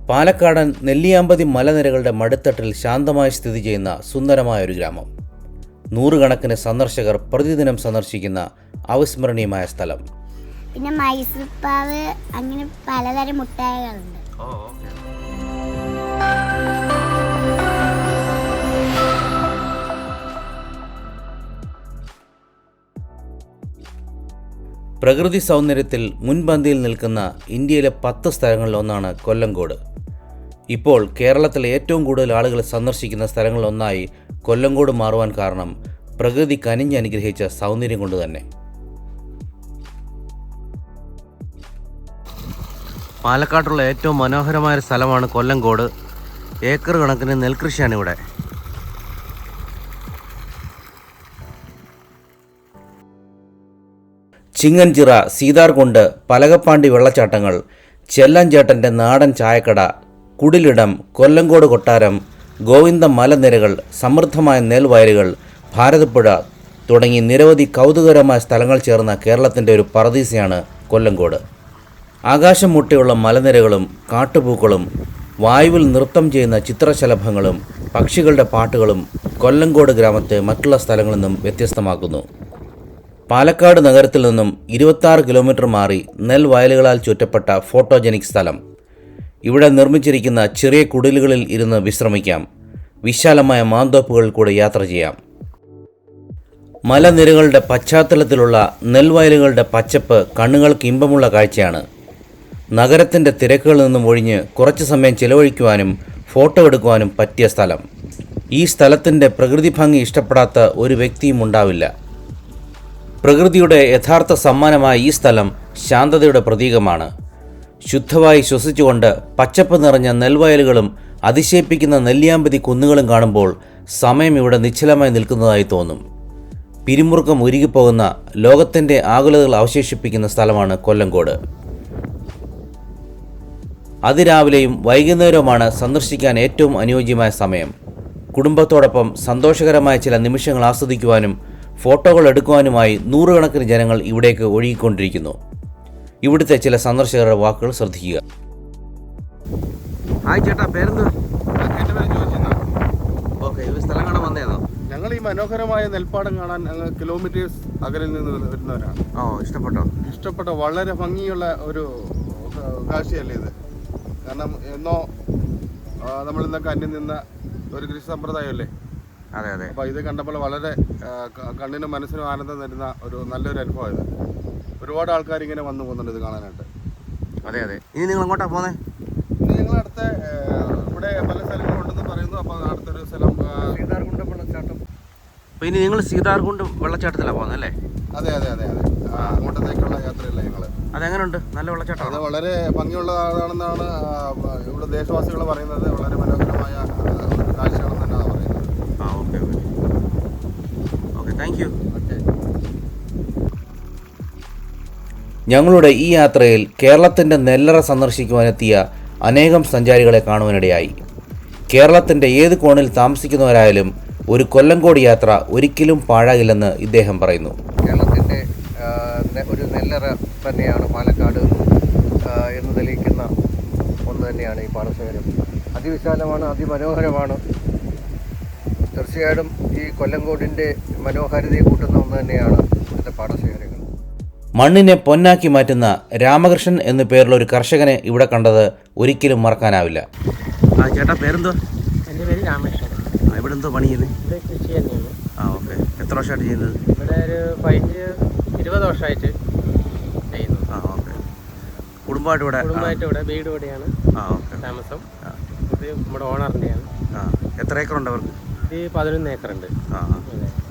പാലക്കാടൻ നെല്ലിയാമ്പതി മലനിരകളുടെ മടിത്തട്ടിൽ ശാന്തമായി സ്ഥിതി ചെയ്യുന്ന സുന്ദരമായ ഒരു ഗ്രാമം. നൂറുകണക്കിന് സന്ദർശകർ പ്രതിദിനം സന്ദർശിക്കുന്ന അവിസ്മരണീയമായ സ്ഥലം. പിന്നെ മൈസൂർ പാവ്, അങ്ങനെ പലതരം മുട്ടായികളുണ്ട്. പ്രകൃതി സൗന്ദര്യത്തിൽ മുൻപന്തിയിൽ നിൽക്കുന്ന ഇന്ത്യയിലെ 10 സ്ഥലങ്ങളിലൊന്നാണ് കൊല്ലങ്കോട്. ഇപ്പോൾ കേരളത്തിലെ ഏറ്റവും കൂടുതൽ ആളുകൾ സന്ദർശിക്കുന്ന സ്ഥലങ്ങളിലൊന്നായി കൊല്ലങ്കോട് മാറുവാൻ കാരണം പ്രകൃതി കനിഞ്ഞനുഗ്രഹിച്ച സൗന്ദര്യം കൊണ്ട് തന്നെ. പാലക്കാട്ടുള്ള ഏറ്റവും മനോഹരമായ സ്ഥലമാണ് കൊല്ലങ്കോട്. ഏക്കർ കണക്കിന് നെൽകൃഷിയാണ് ഇവിടെ. ചിങ്ങൻചിറ, സീതാർകുണ്ട്, പലകപ്പാണ്ടി വെള്ളച്ചാട്ടങ്ങൾ, ചെല്ലാഞ്ചേട്ടൻ്റെ നാടൻ ചായക്കട, കുടിലിടം, കൊല്ലങ്കോട് കൊട്ടാരം, ഗോവിന്ദ മലനിരകൾ, സമൃദ്ധമായ നെൽവയലുകൾ, ഭാരതപ്പുഴ തുടങ്ങി നിരവധി കൗതുകകരമായ സ്ഥലങ്ങൾ ചേർന്ന കേരളത്തിൻ്റെ ഒരു പറദീസയാണ് കൊല്ലങ്കോട്. ആകാശം മുട്ടിയുള്ള മലനിരകളും കാട്ടുപൂക്കളും വായുവിൽ നൃത്തം ചെയ്യുന്ന ചിത്രശലഭങ്ങളും പക്ഷികളുടെ പാട്ടുകളും കൊല്ലങ്കോട് ഗ്രാമത്തെ മറ്റുള്ള സ്ഥലങ്ങളിൽ നിന്നും വ്യത്യസ്തമാക്കുന്നു. പാലക്കാട് നഗരത്തിൽ നിന്നും 26 കിലോമീറ്റർ മാറി നെൽവയലുകളാൽ ചുറ്റപ്പെട്ട ഫോട്ടോജനിക് സ്ഥലം. ഇവിടെ നിർമ്മിച്ചിരിക്കുന്ന ചെറിയ കുടിലുകളിൽ ഇരുന്ന് വിശ്രമിക്കാം. വിശാലമായ മാന്തോപ്പുകളിൽ കൂടെ യാത്ര ചെയ്യാം. മലനിരകളുടെ പശ്ചാത്തലത്തിലുള്ള നെൽവയലുകളുടെ പച്ചപ്പ് കണ്ണുകൾക്ക് ഇമ്പമുള്ള കാഴ്ചയാണ്. നഗരത്തിൻ്റെ തിരക്കുകളിൽ നിന്നും ഒഴിഞ്ഞ് കുറച്ച് സമയം ചിലവഴിക്കുവാനും ഫോട്ടോ എടുക്കുവാനും പറ്റിയ സ്ഥലം. ഈ സ്ഥലത്തിൻ്റെ പ്രകൃതി ഭംഗി ഇഷ്ടപ്പെടാത്ത ഒരു വ്യക്തിയും ഉണ്ടാവില്ല. പ്രകൃതിയുടെ യഥാർത്ഥ സമ്മാനമായ ഈ സ്ഥലം ശാന്തതയുടെ പ്രതീകമാണ്. ശുദ്ധമായി ശ്വസിച്ചുകൊണ്ട് പച്ചപ്പ് നിറഞ്ഞ നെൽവയലുകളും അതിശയിപ്പിക്കുന്ന നെല്ലിയാമ്പതി കുന്നുകളും കാണുമ്പോൾ സമയം ഇവിടെ നിശ്ചലമായി നിൽക്കുന്നതായി തോന്നും. പിരിമുറുക്കം ഉരുകിപ്പോകുന്ന ലോകത്തിൻ്റെ ആകുലതകൾ അവശേഷിപ്പിക്കുന്ന സ്ഥലമാണ് കൊല്ലങ്കോട്. അതിരാവിലെയും വൈകുന്നേരവുമാണ് സന്ദർശിക്കാൻ ഏറ്റവും അനുയോജ്യമായ സമയം. കുടുംബത്തോടൊപ്പം സന്തോഷകരമായ ചില നിമിഷങ്ങൾ ആസ്വദിക്കുവാനും ഫോട്ടോകൾ എടുക്കുവാനുമായി നൂറുകണക്കിന് ജനങ്ങൾ ഇവിടേക്ക് ഒഴുകിക്കൊണ്ടിരിക്കുന്നു. ഇവിടുത്തെ ചില സന്ദർശകരുടെ വാക്കുകൾ ശ്രദ്ധിക്കുക. ഹായ് ചേട്ടാ, പേരെന്ത്? സ്ഥലം കാണാൻ വന്നേന്നോ? ഞങ്ങൾ ഈ മനോഹരമായ നെൽപ്പാടം കാണാൻ കിലോമീറ്റേഴ്സ് അകലിൽ നിന്ന് വരുന്നവരാണ്. ഇഷ്ടപ്പെട്ട വളരെ ഭംഗിയുള്ള ഒരു കാഴ്ചയല്ലേ ഇത്. കാരണം എന്നോ നമ്മൾ ഇന്നൊക്കെ അന്യം നിന്ന ഒരു കൃഷി സമ്പ്രദായമല്ലേ. അതെ. അപ്പോൾ ഇത് കണ്ടപ്പോൾ വളരെ കണ്ണിനും മനസ്സിനും ആനന്ദം തരുന്ന ഒരു നല്ലൊരു അനുഭവം ഇത്. ഒരുപാട് ആൾക്കാർ ഇങ്ങനെ വന്നു പോകുന്നുണ്ട് ഇത് കാണാനായിട്ട്. അതെ. ഇനി നിങ്ങൾ എങ്ങോട്ടാണ് പോകുന്നത്? ഇനി ഞങ്ങൾ അടുത്ത ഇവിടെ പല സ്ഥലങ്ങളുണ്ടെന്ന് പറയുന്നു. അപ്പോൾ അടുത്തൊരു സ്ഥലം സീതാർകുണ്ട് വെള്ളച്ചാട്ടം. അപ്പോൾ ഇനി നിങ്ങൾ സീതാർകുണ്ട് വെള്ളച്ചാട്ടത്തിലാണ് പോകുന്നത് അല്ലേ? അതെ. അങ്ങോട്ടത്തേക്കുള്ള യാത്രയല്ല ഞങ്ങൾ. അതെങ്ങനെയുണ്ട്? നല്ല വെള്ളച്ചാട്ടം. അത് വളരെ ഭംഗിയുള്ളതാണെന്നാണ് ഇവിടെ ദേശവാസികൾ പറയുന്നത്. വളരെ മനോഹരമായ കാഴ്ചകളെന്ന് തന്നെയാണ് പറയുന്നത്. Okay, thank you. ഞങ്ങളുടെ ഈ യാത്രയിൽ കേരളത്തിൻ്റെ നെല്ലറ സന്ദർശിക്കുവാനെത്തിയ അനേകം സഞ്ചാരികളെ കാണുവാനിടയായി. കേരളത്തിൻ്റെ ഏത് കോണിൽ താമസിക്കുന്നവരായാലും ഒരു കൊല്ലങ്കോട് യാത്ര ഒരിക്കലും പാഴാകില്ലെന്ന് ഇദ്ദേഹം പറയുന്നു. കേരളത്തിൻ്റെ ഒരു നെല്ലറ തന്നെയാണ് പാലക്കാട് എന്ന് തെളിയിക്കുന്ന ഒന്ന് തന്നെയാണ് ഈ പാടശേഖരം. അതിവിശാലമാണ്, അതിമനോഹരമാണ്. തീർച്ചയായിട്ടും ഈ കൊല്ലങ്കോടിൻ്റെ മനോഹാരിതയെ കൂട്ടുന്ന ഒന്ന് തന്നെയാണ് ഇവിടുത്തെ പാടശേഖരങ്ങൾ. മണ്ണിനെ പൊന്നാക്കി മാറ്റുന്ന രാമകൃഷ്ണൻ എന്നു പേരുള്ള ഒരു കർഷകനെ ഇവിടെ കണ്ടത് ഒരിക്കലും മറക്കാനാവില്ല. ചേട്ടാ, പേരെന്തോ? എൻ്റെ പേര് രാമകൃഷ്ണൻ. ഇവിടെ എന്തോ പണി ചെയ്യുന്നത്? ഇത് കൃഷി തന്നെയാണ്. ഓക്കെ. എത്ര വർഷമായിട്ട് ചെയ്യുന്നത്? ഇവിടെ ഒരു 20 വർഷമായിട്ട് ചെയ്യുന്നു. ഓക്കെ. കുടുംബമായിട്ട് ഇവിടെ വീട് ഇവിടെയാണ് താമസം. ഇത് നമ്മുടെ ഓണറിൻ്റെയാണ്. എത്ര ഏക്കറുണ്ട് അവർക്ക്? ഇത് 11 ഏക്കറുണ്ട്.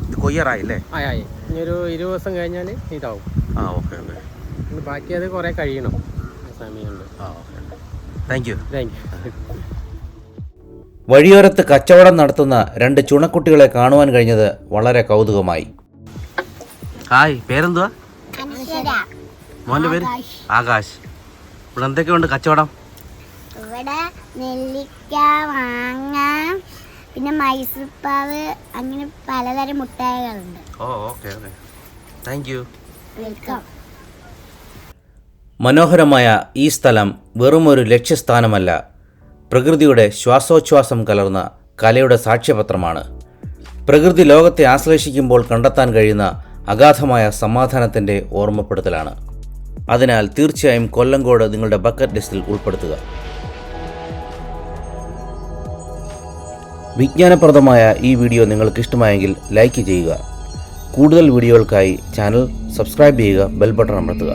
ഇത് കൊയ്യാറായില്ലേ? ആയി. ഇനി ഒരു 20 ദിവസം കഴിഞ്ഞാൽ ഇതാവും. ഓക്കെ. ബാക്കി അത് കുറേ കഴിയണം, സമയമുണ്ട്. Thank you. വഴിയോരത്ത് കച്ചവടം നടത്തുന്ന 2 ചുണക്കുട്ടികളെ കാണുവാൻ കഴിഞ്ഞത് വളരെ കൗതുകമായി. ഹായ്, പേരെന്തുവാ? മോൻ്റെ പേര്? ആകാശ്. ഇവിടെ എന്തൊക്കെയുണ്ട് കച്ചവടം? ഇവിടെ നെല്ലിക്ക, മാങ്ങ, പിന്നെ മൈസൂർ പാവ്, അങ്ങനെ പലതരം മുട്ടായികളുണ്ട്. ഓക്കെ. Thank you. വെൽക്കം. മനോഹരമായ ഈ സ്ഥലം വെറുമൊരു ലക്ഷ്യസ്ഥാനമല്ല, പ്രകൃതിയുടെ ശ്വാസോച്ഛ്വാസം കലർന്ന കലയുടെ സാക്ഷ്യപത്രമാണ്. പ്രകൃതി ലോകത്തെ ആശ്ലേഷിക്കുമ്പോൾ കണ്ടെത്താൻ കഴിയുന്ന അഗാധമായ സമാധാനത്തിൻ്റെ ഓർമ്മപ്പെടുത്തലാണ്. അതിനാൽ തീർച്ചയായും കൊല്ലങ്കോട് നിങ്ങളുടെ ബക്കറ്റ് ലിസ്റ്റിൽ ഉൾപ്പെടുത്തുക. വിജ്ഞാനപ്രദമായ ഈ വീഡിയോ നിങ്ങൾക്ക് ഇഷ്ടമായെങ്കിൽ ലൈക്ക് ചെയ്യുക. കൂടുതൽ വീഡിയോകൾക്കായി ചാനൽ സബ്സ്ക്രൈബ് ചെയ്യുക, ബെൽ ബട്ടൺ അമർത്തുക.